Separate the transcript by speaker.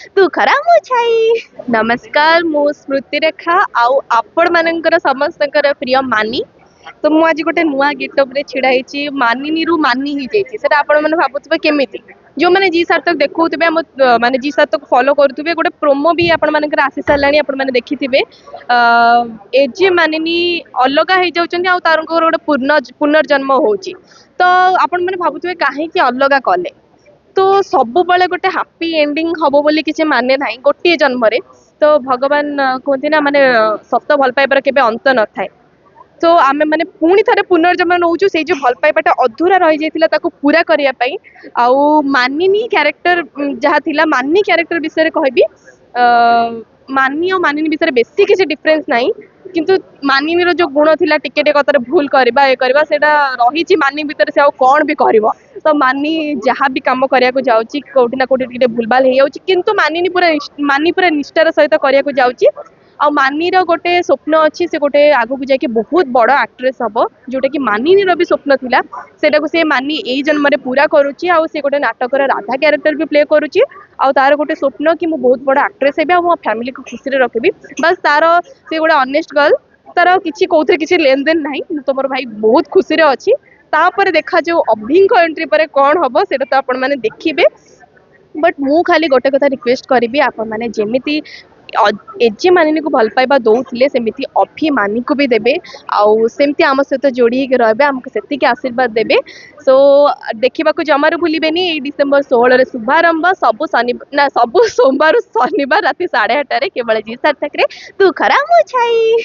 Speaker 1: तू खरा मु छाई। नमस्कार मु स्मृति रेखा आउ आपण मानकर समस्तकर प्रिय मानी। तो मु आज गोटे नुआ गेटअप रे छिड़ा हेची मानिनी रु मानी ही जेची सेटा आपण माने भाबुतबे केमिति जो माने जी सार्थक देखौतबे हम माने जी सार्थक फॉलो करतबे गोटे प्रोमो भी आपण मानकर आसी सालानी आपण माने देखिथिबे एजे मानिनी अलगा हे जाउचंदी आ तारंकर गोटे पुनर्जन्म होची तो आपण माने भाबुतबे काहे कि अलगा कले तो सब बळे गोटे हैप्पी एंडिंग हबो बोली किछि माने नाही गोटे जन्म रे तो भगवान कहते ना माने सत भल पाइबार केबे अंत न थाए तो आमे माने पुणी थरे पुनर्जन्म नौचु से जो भल पाइबाटा अधूरा रही जाइतिला ताको पूरा करिया पई आउ मानिनी कैरेक्टर जहा थिला मानिनी कैरेक्टर विषय रे कहबी मानी और मानिनी विषय बेसी किसी डिफरेंस नाही किंतु मानिनी रो जो गुण थिला टिके टे कतरे भूल करबा ए करबा सेटा रहिछि मानिनी भीतर से आ कोन भी करबो तो मानी जहाँ भी काम करिया को जाउची कोठी ना कोठी टिके भूलभाल हे जाउची किंतु मानी पूरा निष्ठार सहित करिया को जाउची आ मानीर गोटे स्वप्न अच्छी से गोटे आगु को जाके बहुत बड़ एक्ट्रेस हम जोटा कि मानिनी भी स्वप्न थिला सेटा को से मानी एई जन्म रे पूरा करूची आ से गोटे नाटक राधा कैरेक्टर भी प्ले करूची आ तार गोटे स्वप्न कि मु बहुत बड़ एक्ट्रेस हेबी आ मो फैमिली को खुशी रे रखबी बस तार से गोटे ऑनेस्ट गर्ल तार किछि कोथरे किछि लेन देन नाही तमर भाई बहुत खुशी रे अछि तापर देखा जो अभिंग एंट्री पर कौन हम सेटा तो आपण माने देखिबे बट मु खाली गोटे कथा रिक्वेस्ट करी आपण माने जेमिति एजे मानिनी को भल पाइबा दौले सेमिति अभि मानी को भी देबे आउ सेमती आम सहित जोड़ी रहे आमको सेतिके आशीर्वाद देबे सो देखा जमार भूलेनि डिसेम्बर 16 रे शुभारंभ सबु शनि ना सबु सोमवार शनिवार राति 8:30 केवल जी सार्थक रे तू खरा मु छाई।